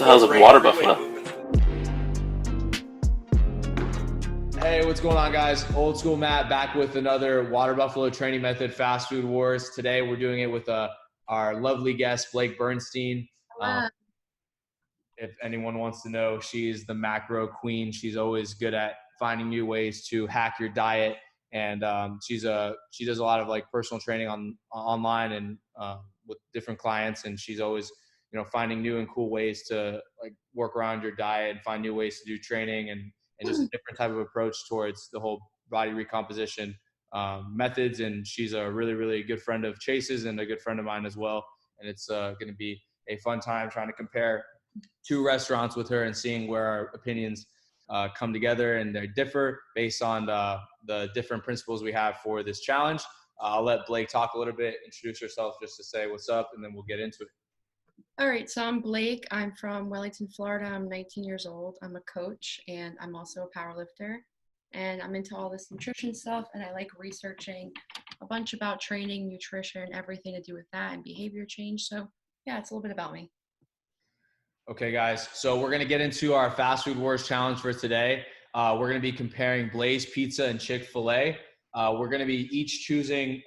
the hell's a water buffalo? Hey, what's going on, guys? Oldschoolmatt back with another water buffalo training method fast food wars. Today we're doing it with our lovely guest, Blake Bernstein. If anyone wants to know, she's the macro queen. She's always good at finding new ways to hack your diet, and she does a lot of like personal training online and with different clients, and she's always finding new and cool ways to like work around your diet and find new ways to do training and just a different type of approach towards the whole body recomposition methods. And she's a really, really good friend of Chase's and a good friend of mine as well. And it's going to be a fun time trying to compare two restaurants with her and seeing where our opinions come together and they differ based on the different principles we have for this challenge. I'll let Blake talk a little bit, introduce herself just to say what's up, and then we'll get into it. All right, so I'm Blake. I'm from Wellington, Florida. I'm 19 years old. I'm a coach, and I'm also a powerlifter. And I'm into all this nutrition stuff, and I like researching a bunch about training, nutrition, everything to do with that, and behavior change. So, yeah, it's a little bit about me. Okay, guys. So we're going to get into our Fast Food Wars challenge for today. We're going to be comparing Blaze Pizza and Chick-Fil-A. We're going to be each choosing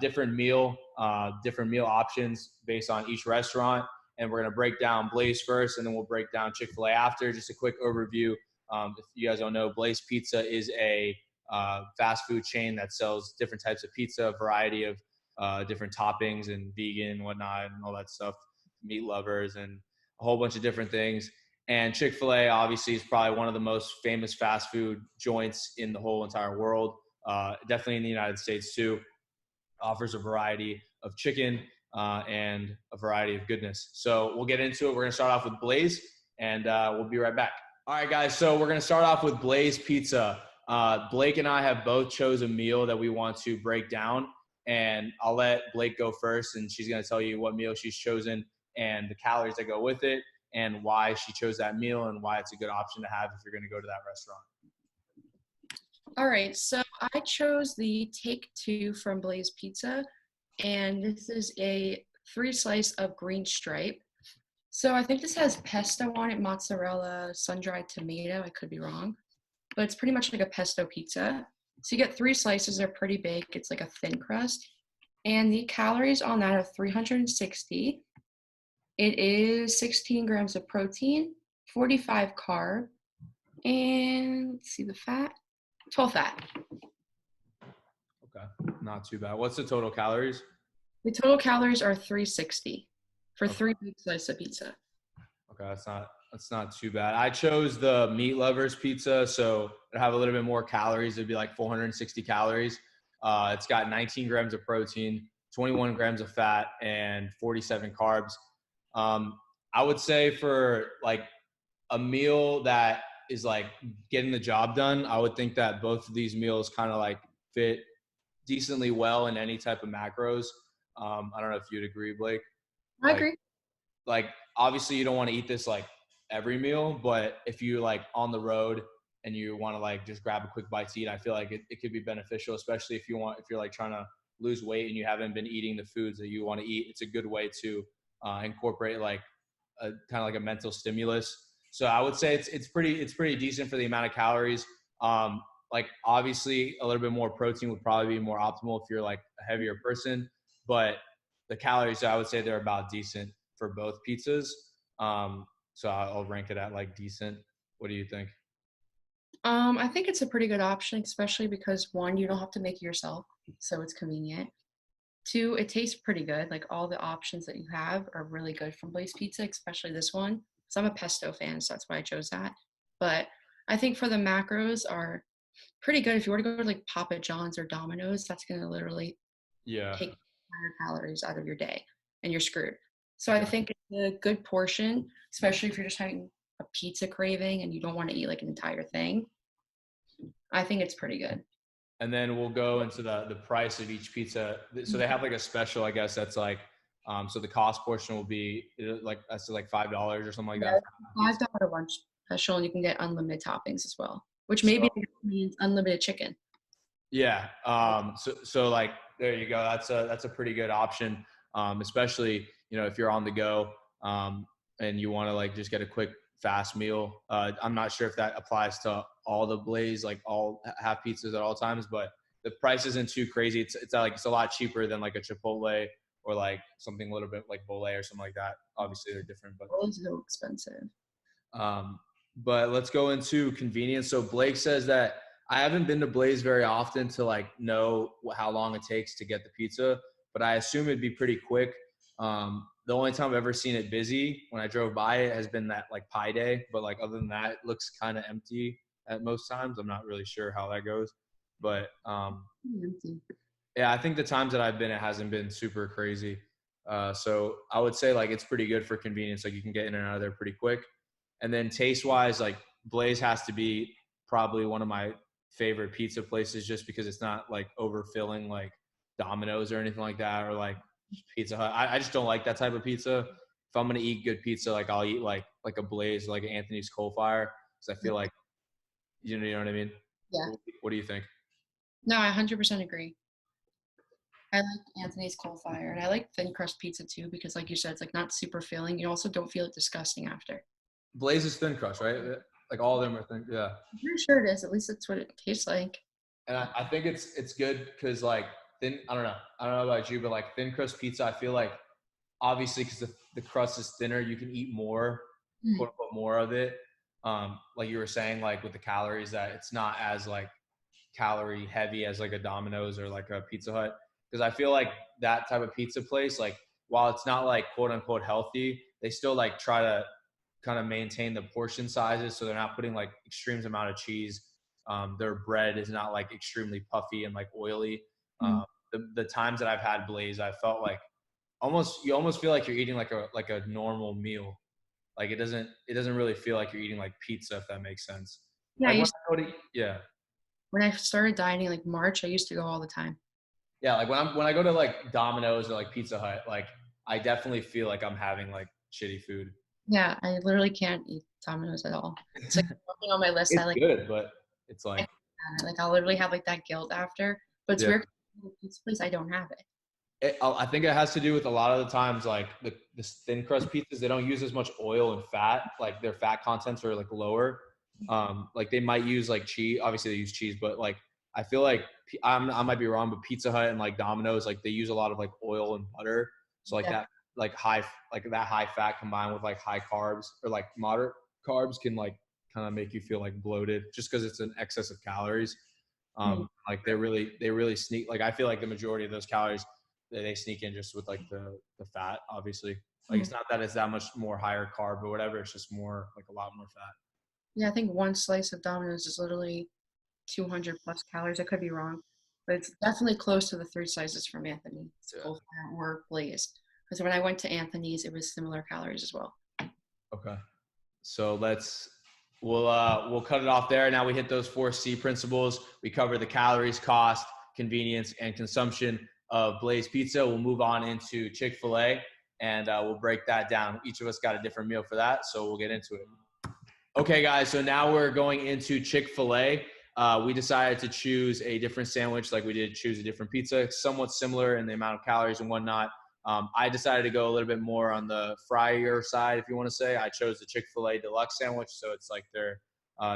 different meal options based on each restaurant. And we're going to break down Blaze first, and then we'll break down Chick-fil-A after. Just a quick overview. If you guys don't know, Blaze Pizza is a fast food chain that sells different types of pizza, a variety of different toppings and vegan and whatnot and all that stuff, meat lovers and a whole bunch of different things. And Chick-fil-A obviously is probably one of the most famous fast food joints in the whole entire world, definitely in the United States too. Offers a variety of chicken and a variety of goodness. So we'll get into it. We're going to start off with Blaze, and we'll be right back. All right, guys. So we're going to start off with Blaze Pizza. Blake and I have both chose a meal that we want to break down, and I'll let Blake go first, and she's going to tell you what meal she's chosen and the calories that go with it and why she chose that meal and why it's a good option to have if you're going to go to that restaurant. All right, so I chose the Take Two from Blaze Pizza, and this is a 3-slice of green stripe. So I think this has pesto on it, mozzarella, sun-dried tomato. I could be wrong, but it's pretty much like a pesto pizza. So you get 3 slices. They're pretty big. It's like a thin crust. And the calories on that are 360. It is 16 grams of protein, 45 carb, and let's see the fat, 12 fat. Okay, not too bad. What's the total calories? The total calories are 360 for 3 big slices of pizza. Okay, that's not too bad. I chose the meat lovers pizza, so it'll have a little bit more calories. It'd be like 460 calories. It's got 19 grams of protein, 21 grams of fat, and 47 carbs. I would say for like a meal that is like getting the job done, I would think that both of these meals kind of like fit decently well in any type of macros. I don't know if you'd agree, Blake. I agree. Like obviously you don't want to eat this like every meal, but if you're like on the road and you want to like just grab a quick bite to eat, I feel like it could be beneficial, especially if you're like trying to lose weight and you haven't been eating the foods that you want to eat. It's a good way to incorporate like a kind of like a mental stimulus. So I would say it's pretty decent for the amount of calories. Like obviously a little bit more protein would probably be more optimal if you're like a heavier person, but the calories, I would say they're about decent for both pizzas. So I'll rank it at like decent. What do you think? I think it's a pretty good option, especially because 1, you don't have to make it yourself, so it's convenient. 2, it tastes pretty good. Like all the options that you have are really good from Blaze Pizza, especially this one. So I'm a pesto fan, so that's why I chose that. But I think for the macros are pretty good. If you were to go to like Papa John's or Domino's, that's going to literally take 100 calories out of your day and you're screwed. So I think it's a good portion, especially if you're just having a pizza craving and you don't want to eat like an entire thing. I think it's pretty good. And then we'll go into the price of each pizza. So they have like a special, I guess that's like, so the cost portion will be like, that's like $5 or something like that. $5 lunch special, and you can get unlimited toppings as well, which maybe means unlimited chicken. Yeah. So like, there you go. That's a pretty good option. Especially, if you're on the go. and you want to like just get a quick fast meal. I'm not sure if that applies to all the Blaze, like all half pizzas at all times, but the price isn't too crazy. It's like it's a lot cheaper than like a Chipotle or like something a little bit like Bole or something like that. Obviously they're different, but It's so expensive. um, but let's go into convenience. So Blake says that I haven't been to Blaze very often to like know how long it takes to get the pizza, but I assume it'd be pretty quick. The only time I've ever seen it busy when I drove by it has been that like Pi Day, but like other than that, it looks kind of empty at most times. I'm not really sure how that goes, but Empty. yeah, I think the times that I've been, it hasn't been super crazy. So I would say like it's pretty good for convenience. Like you can get in and out of there pretty quick. And then taste wise, like Blaze has to be probably one of my favorite pizza places just because it's not like overfilling like Domino's or anything like that or like Pizza Hut. I just don't like that type of pizza. If I'm gonna eat good pizza, like I'll eat like a Blaze, like an Anthony's Coal Fire, because I feel like you know what I mean. Yeah. What do you think? No, I 100% agree. I like Anthony's Coal Fire, and I like thin crust pizza too because, like you said, it's like not super filling. You also don't feel it disgusting after. Blaze is thin crust, right? Like all of them are thin. Yeah. I'm pretty sure it is. At least that's what it tastes like. And I think it's good because like I don't know about you, but like thin crust pizza, I feel like obviously because the crust is thinner, you can eat more, quote unquote, more of it. Like you were saying, like with the calories, that it's not as like calorie heavy as like a Domino's or like a Pizza Hut. Because I feel like that type of pizza place, like while it's not like quote unquote healthy, they still like try to kind of maintain the portion sizes so they're not putting like extreme amount of cheese. Their bread is not like extremely puffy and like oily. Mm. The times that I've had Blaze, I felt like you almost feel like you're eating like a normal meal. Like it doesn't really feel like you're eating like pizza, if that makes sense. Yeah, Like yeah. when I started dieting, like March, I used to go all the time. Yeah, like when I go to like Domino's or like Pizza Hut, like I definitely feel like I'm having like shitty food. Yeah, I literally can't eat Domino's at all. It's like nothing on my list. It's good, but it's like Like I'll literally have like that guilt after. But it's yeah. weird. Pizza place, I don't have it. I think it has to do with a lot of the times like the thin crust pizzas, they don't use as much oil and fat. Like their fat contents are like lower. Like they might use like cheese. Obviously they use cheese, but like I feel like I might be wrong, but Pizza Hut and like Domino's, like they use a lot of like oil and butter. So like Yeah. that like that high fat combined with like high carbs or like moderate carbs can like kind of make you feel like bloated just because it's an excess of calories. Like they really sneak. Like I feel like the majority of those calories they sneak in just with like the fat, obviously. Like it's not that it's that much more higher carb or whatever. It's just more like a lot more fat. Yeah, I think one slice of Domino's is literally 200 plus calories. I could be wrong, but it's definitely close to the three slices from Anthony's Yeah. or Blaze. Because when I went to Anthony's, it was similar calories as well. Okay. So we'll cut it off there. Now we hit those 4C principles. We cover the calories, cost, convenience, and consumption of Blaze Pizza. We'll move on into Chick-Fil-A and we'll break that down. Each of us got a different meal for that, so we'll get into it. Okay, guys, so now we're going into Chick-Fil-A. We decided to choose a different sandwich like we did choose a different pizza, somewhat similar in the amount of calories and whatnot. I decided to go a little bit more on the fryer side, if you want to say. I chose the Chick-fil-A deluxe sandwich, so it's like their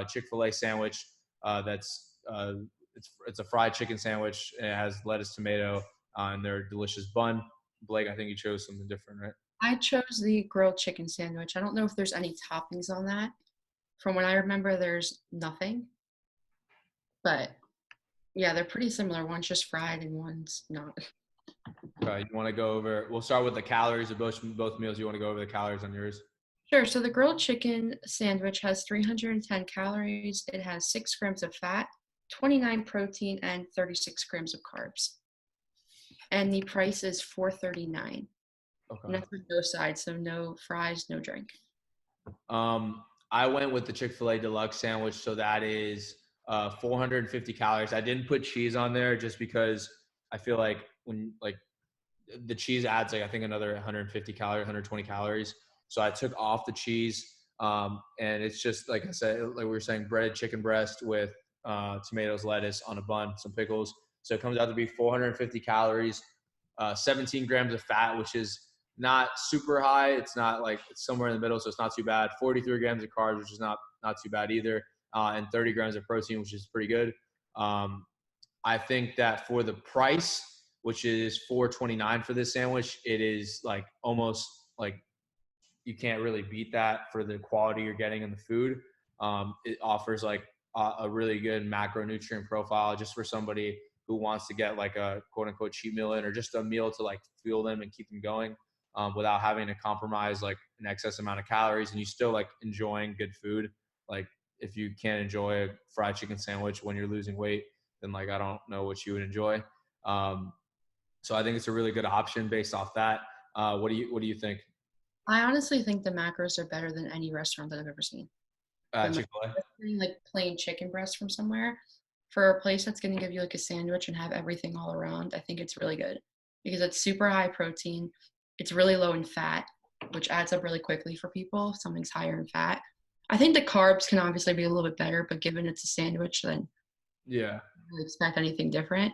Chick-fil-A sandwich it's a fried chicken sandwich, and it has lettuce, tomato, and their delicious bun. Blake, I think you chose something different, right? I chose the grilled chicken sandwich. I don't know if there's any toppings on that. From what I remember, there's nothing. But yeah, they're pretty similar. One's just fried and one's not. Okay, you want to go over? We'll start with the calories of both meals. You want to go over the calories on yours? Sure. So the grilled chicken sandwich has 310 calories. It has 6 grams of fat, 29 protein, and 36 grams of carbs. And the price is $4.39. Okay. And that's with no sides, so no fries, no drink. I went with the Chick-fil-A deluxe sandwich, so that is 450 calories. I didn't put cheese on there just because I feel like when like the cheese adds like I think another 150 calories, 120 calories. So I took off the cheese, and it's just like I said, like we were saying, breaded chicken breast with tomatoes, lettuce on a bun, some pickles. So it comes out to be 450 calories, 17 grams of fat, which is not super high. It's not like it's somewhere in the middle, so it's not too bad. 43 grams of carbs, which is not too bad either, and 30 grams of protein, which is pretty good. I think that for the price, which is $4.29 for this sandwich, it is like almost like you can't really beat that for the quality you're getting in the food. It offers like a really good macronutrient profile just for somebody who wants to get like a quote unquote cheat meal in, or just a meal to like fuel them and keep them going without having to compromise like an excess amount of calories, and you still like enjoying good food. Like if you can't enjoy a fried chicken sandwich when you're losing weight, then like I don't know what you would enjoy. So I think it's a really good option based off that. What do you think? I honestly think the macros are better than any restaurant that I've ever seen. Chick-fil-A. Like plain chicken breast from somewhere, for a place that's going to give you like a sandwich and have everything all around, I think it's really good because it's super high protein. It's really low in fat, which adds up really quickly for people if something's higher in fat. I think the carbs can obviously be a little bit better, but given it's a sandwich, then Yeah. I don't expect anything different.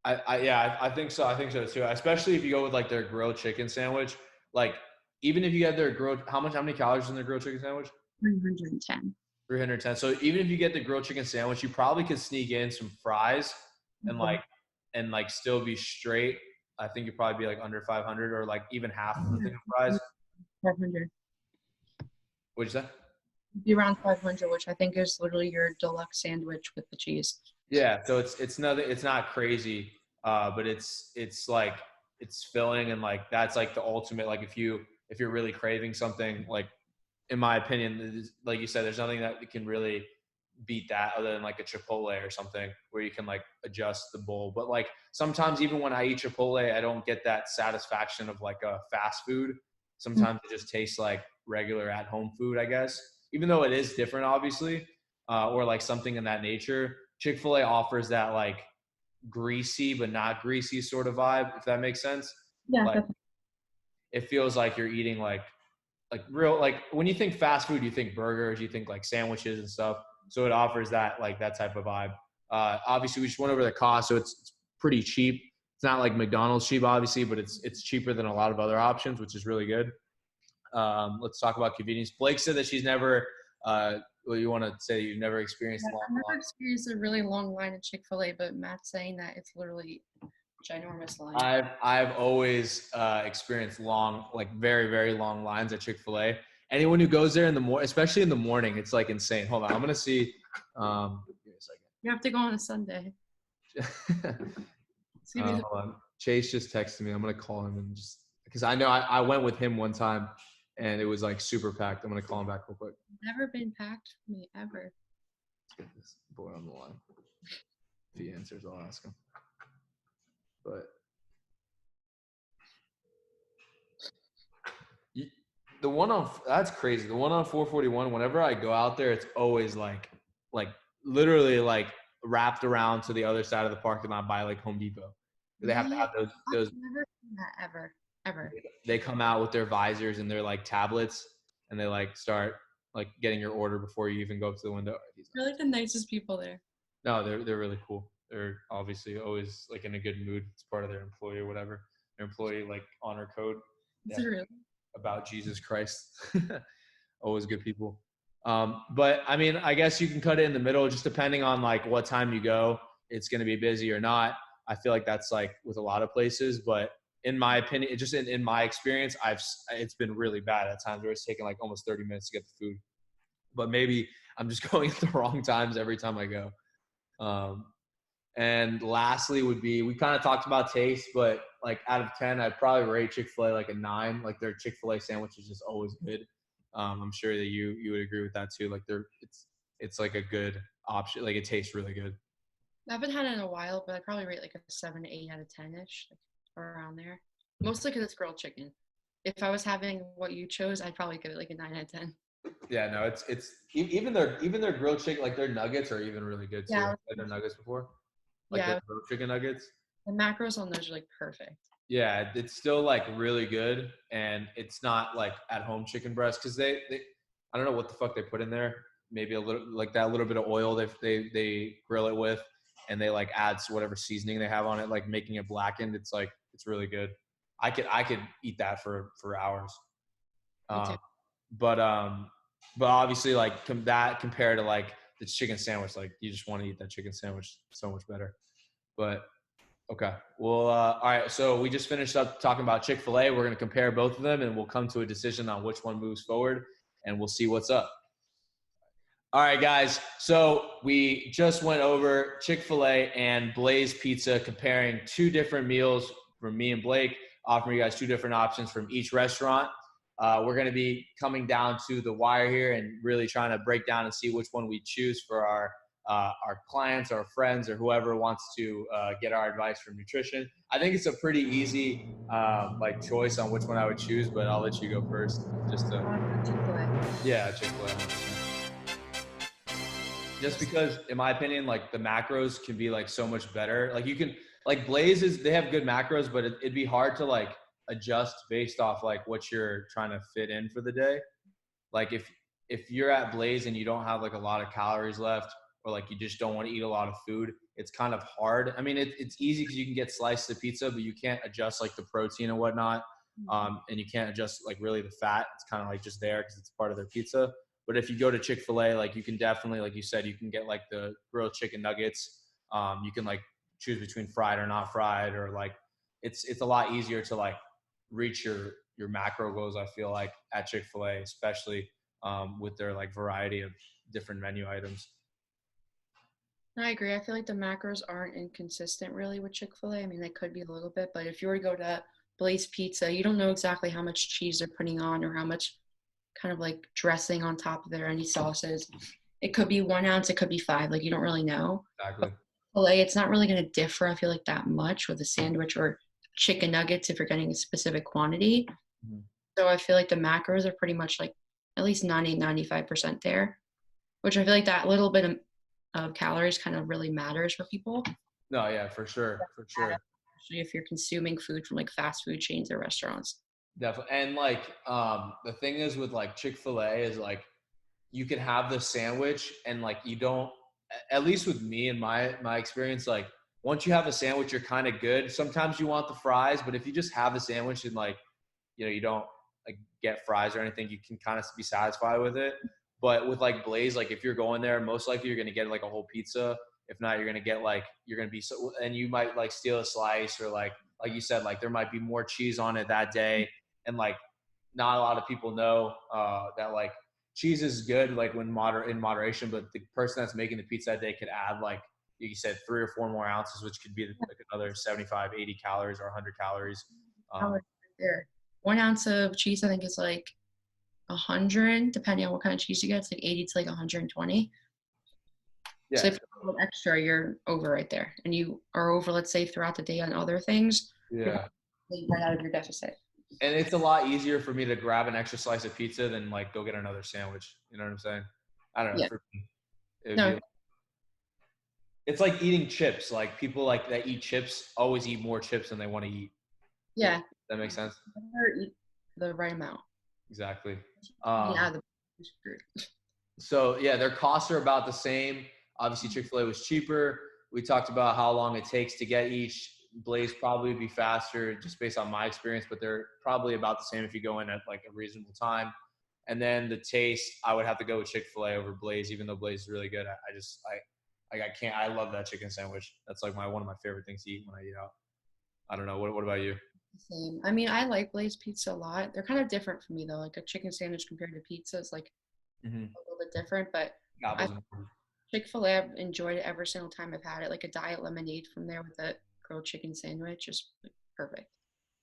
I think so. I think so too. Especially if you go with like their grilled chicken sandwich. Like even if you get their grilled, how many calories in their grilled chicken sandwich? 310. 310. So even if you get the grilled chicken sandwich, you probably could sneak in some fries and like still be straight. I think you'd probably be like under 500 or like even half of the thing of fries. 500. What'd you say? Be around 500, which I think is literally your deluxe sandwich with the cheese. Yeah, so it's nothing. It's not crazy, but it's like it's filling, and like that's like the ultimate. Like if you're really craving something, like in my opinion, like you said, there's nothing that can really beat that other than like a Chipotle or something where you can like adjust the bowl. But like sometimes even when I eat Chipotle, I don't get that satisfaction of like a fast food. Sometimes it just tastes like regular at home food, I guess, even though it is different, obviously, or like something in that nature. Chick-fil-A offers that like greasy but not greasy sort of vibe, if that makes sense. Yeah, Like it feels like you're eating like real, like when you think fast food, you think burgers, you think like sandwiches and stuff. So it offers that like that type of vibe. Obviously, we just went over the cost, so it's pretty cheap. It's not like McDonald's cheap, obviously, but it's cheaper than a lot of other options, which is really good. Let's talk about convenience. Blake said that she's never. Well, you want to say you've never experienced long I've never line? experienced a really long line at Chick-fil-A, but Matt's saying that it's literally ginormous line. I've always experienced long, like very very long lines at Chick-fil-A. Anyone who goes there in the especially in the morning, it's like insane. Hold on, I'm gonna see. Give me a You have to go on a Sunday. second. Hold on. Chase just texted me. I'm gonna call him and just because I know I went with him one time and it was like super packed. I'm gonna call him back real quick. Never been packed for me ever. Let's get this boy on the line. If he answers, I'll ask him. But the one on that's crazy. The one on 441. Whenever I go out there, it's always like literally like wrapped around to the other side of the parking lot by like Home Depot. They have to have those. I've never seen that ever. They come out with their visors and their like tablets, and they like start like getting your order before you even go up to the window. They're like the nicest people there. No, they're really cool. They're obviously always like in a good mood. It's part of their employee or whatever. Their employee like honor code. Is it really? About Jesus Christ. Always good people. But I mean, I guess you can cut it in the middle, just depending on like what time you go. It's going to be busy or not. I feel like that's like with a lot of places, but in my opinion, just in my experience, it's been really bad at times where it's taken like almost 30 minutes to get the food. But maybe I'm just going at the wrong times every time I go. And lastly would be, we kind of talked about taste, but like out of 10, I'd probably rate Chick-fil-A like a 9. Like their Chick-fil-A sandwich is just always good. I'm sure that you would agree with that too. Like it's like a good option. Like it tastes really good. I haven't had it in a while, but I'd probably rate like a 7 to 8 out of 10-ish, like around there. Mostly because it's grilled chicken. If I was having what you chose, I'd probably give it like a 9 out of 10. Yeah, no, it's even their grilled chicken, like their nuggets are even really good too. Yeah. I've had their nuggets before. Like Yeah. their grilled chicken nuggets. The macros on those are like perfect. Yeah, it's still like really good, and it's not like at home chicken breast because they I don't know what the fuck they put in there. Maybe a little like that little bit of oil they grill it with, and they like add whatever seasoning they have on it, like making it blackened. It's like it's really good. I could eat that for hours. Me too. Um, but obviously like that compared to like the chicken sandwich, like you just want to eat that chicken sandwich so much better. But okay, well, all right. So we just finished up talking about Chick-fil-A. We're gonna compare both of them, and we'll come to a decision on which one moves forward, and we'll see what's up. All right, guys. So we just went over Chick-fil-A and Blaze Pizza, comparing two different meals from me and Blake, offering you guys two different options from each restaurant. We're going to be coming down to the wire here and really trying to break down and see which one we choose for our clients, our friends, or whoever wants to get our advice from nutrition. I think it's a pretty easy like choice on which one I would choose, but I'll let you go first. Just to Chick-fil-A. yeah, Chick-fil-A. Just because in my opinion like the macros can be like so much better, like you can like Blazes, they have good macros, but it'd be hard to like adjust based off like what you're trying to fit in for the day. Like if you're at Blaze and you don't have like a lot of calories left, or like you just don't want to eat a lot of food, it's kind of hard. I mean it's easy because you can get slices of pizza, but you can't adjust like the protein and whatnot. And you can't adjust like really the fat. It's kind of like just there because it's part of their pizza. But if you go to Chick-fil-A, like you can definitely, like you said, you can get like the grilled chicken nuggets. You can like choose between fried or not fried, or like it's a lot easier to like reach your macro goals. I feel like at Chick-fil-A, especially with their like variety of different menu items. I agree. I feel like the macros aren't inconsistent really with Chick-fil-A. I mean, they could be a little bit, but if you were to go to Blaze Pizza, you don't know exactly how much cheese they're putting on or how much kind of like dressing on top of there, any sauces. It could be 1 ounce, it could be 5. Like you don't really know. Exactly. Chick-fil-A, it's not really going to differ, I feel like, that much with a sandwich or chicken nuggets if you're getting a specific quantity. Mhm. So I feel like the macros are pretty much like at least 90-95% there, which I feel like that little bit of calories kind of really matters for people, No, yeah, for sure, for sure. especially if you're consuming food from like fast food chains or restaurants. Definitely. And like the thing is with like Chick-fil-A is like you can have the sandwich and like you don't, at least with me and my experience, like once you have a sandwich you're kind of good. Sometimes you want the fries, but if you just have the sandwich and like you don't like get fries or anything, you can kind of be satisfied with it. But with like Blaze, like if you're going there, most likely you're going to get like a whole pizza. If not, you're going to get like you're going to be so, and you might like steal a slice, or like you said, like there might be more cheese on it that day. And like not a lot of people know that like cheese is good like when in moderation, but the person that's making the pizza that day could add like you said 3 or 4 more ounces, which could be like another 75, 80 calories or 100 calories. How much is there? 1 ounce of cheese, I think, is like 100, depending on what kind of cheese you get. It's like 80 to like 120. Yeah, So if you're a little extra, you're over right there. And you are over, let's say, throughout the day on other things, yeah. you're right out of your deficit. And it's a lot easier for me to grab an extra slice of pizza than like go get another sandwich. You know what I'm saying? I don't know. Yeah. For me, it would No, be, it's like eating chips. Like people like that eat chips always eat more chips than they want to eat. yeah. That makes sense. Better eat the right amount. Exactly. Yeah, the screwed. So yeah, their costs are about the same. Obviously, Chick-fil-A was cheaper. We talked about how long it takes to get each. Blaze probably would be faster just based on my experience, but they're probably about the same if you go in at like a reasonable time. And then the taste, I would have to go with Chick-fil-A over Blaze, even though Blaze is really good. I can't. I love that chicken sandwich. That's like one of my favorite things to eat when I eat out. I don't know. What about you? Same. I mean, I like Blaze Pizza a lot. They're kind of different for me though. Like a chicken sandwich compared to pizza is like a little bit different, but I Chick-fil-A, I've enjoyed it every single time I've had it. Like a diet lemonade from there with a grilled chicken sandwich is perfect.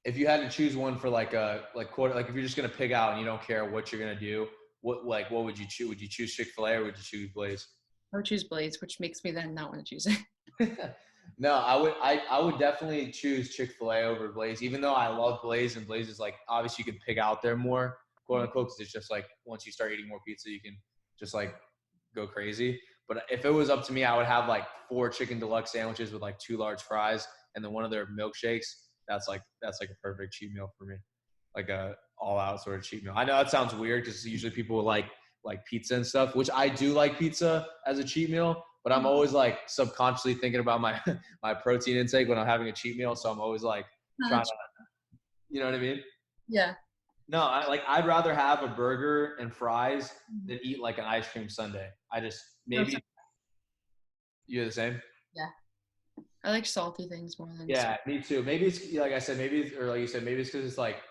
If you had to choose one for like a like if you're just gonna pick out and you don't care what you're gonna do, what would you choose? Would you choose Chick-fil-A or would you choose Blaze? I would choose Blaze, which makes me then not want to choose it. No, I would definitely choose Chick-fil-A over Blaze, even though I love Blaze, and Blaze is like obviously you can pick out there more, quote unquote, because it's just like once you start eating more pizza, you can just like go crazy. But if it was up to me, I would have like 4 chicken deluxe sandwiches with like 2 large fries and then one of their milkshakes. That's like a perfect cheat meal for me, like a all out sort of cheat meal. I know that sounds weird because usually people like pizza and stuff, which I do like pizza as a cheat meal, but I'm always like subconsciously thinking about my my protein intake when I'm having a cheat meal. So I'm always like trying to You know what I mean? Yeah. No, I'd rather have a burger and fries Mhm. than eat like an ice cream sundae. I just No, so- maybe you're the same. yeah. I like salty things more than Yeah, sweet. me too. Maybe it's like I said, maybe or like you said, maybe it's because it's like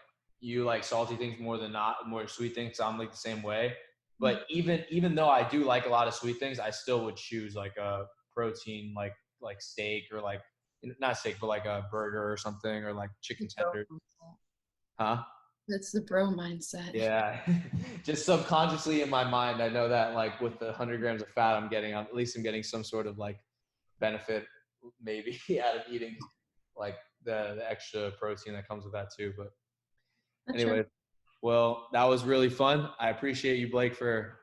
you like salty things more than not more sweet things. So I'm like the same way. Mhm. But even though I do like a lot of sweet things, I still would choose like a protein like steak or like not steak, but like a burger or something or like chicken The bro tender. mindset. Huh? That's the bro mindset. Yeah. Just subconsciously in my mind, I know that like with the 100 grams of fat I'm getting, at least I'm getting some sort of like benefit maybe out of eating like the extra protein that comes with that too. But That's true. anyway, well, that was really fun. I appreciate you, Blake, for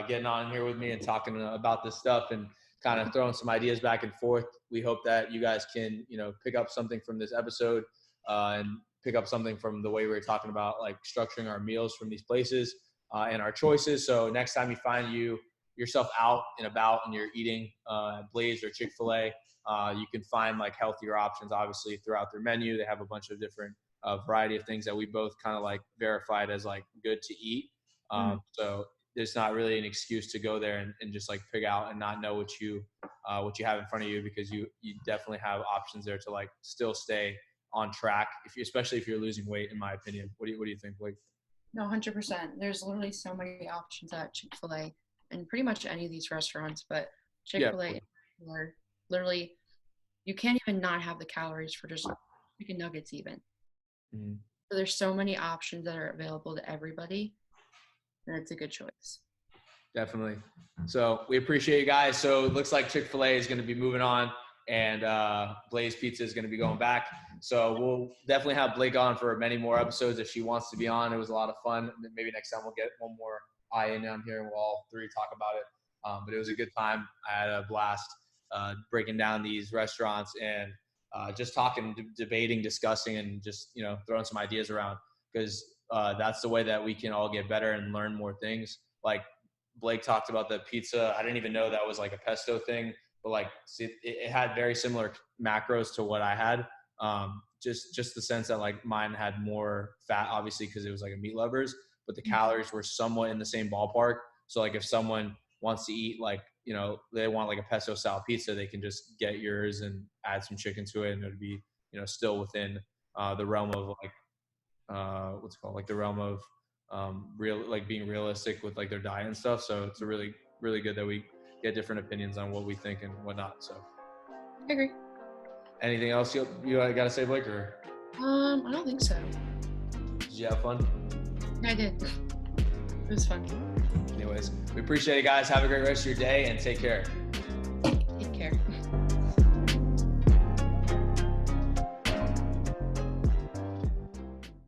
getting on here with me and talking about this stuff and kind of throwing some ideas back and forth. We hope that you guys can, pick up something from this episode and pick up something from the way we were talking about like structuring our meals from these places and our choices. So next time you find yourself out and about and you're eating Blaze or Chick-fil-A, you can find like healthier options, obviously, throughout their menu. They have a bunch of different variety of things that we both kind of like verified as like good to eat. Mhm. So there's not really an excuse to go there and just like pick out and not know what you have in front of you, because you definitely have options there to like still stay on track, especially if you're losing weight, in my opinion. What do you think, Blake? No, 100%. There's literally so many options at Chick-fil-A and pretty much any of these restaurants, but Yeah. Chick-fil-A are literally, you can't even not have the calories for just chicken nuggets even. Mhm. So there's so many options that are available to everybody, and it's a good choice. Definitely. So we appreciate you guys. So it looks like Chick-fil-A is going to be moving on and Blaze Pizza is going to be going back. So we'll definitely have Blake on for many more episodes if she wants to be on. It was a lot of fun. Maybe next time we'll get one more eye in on here and we'll all three talk about it. But it was a good time. I had a blast breaking down these restaurants and just talking, debating, discussing, and just, throwing some ideas around, because that's the way that we can all get better and learn more things. Like Blake talked about the pizza. I didn't even know that was like a pesto thing, but like it had very similar macros to what I had. Just the sense that like mine had more fat, obviously, because it was like a meat lovers, but the calories were somewhat in the same ballpark. So like if someone wants to eat like, they want like a pesto style pizza, they can just get yours and add some chicken to it, and it would be, still within the realm of like what's it called, like the realm of real, like being realistic with like their diet and stuff. So it's a really good that we get different opinions on what we think and whatnot. So I agree. anything else you gotta say, Blake, or I don't think so. did you have fun? Yeah, I did. It was fun. Anyways, we appreciate it, guys. Have a great rest of your day and take care.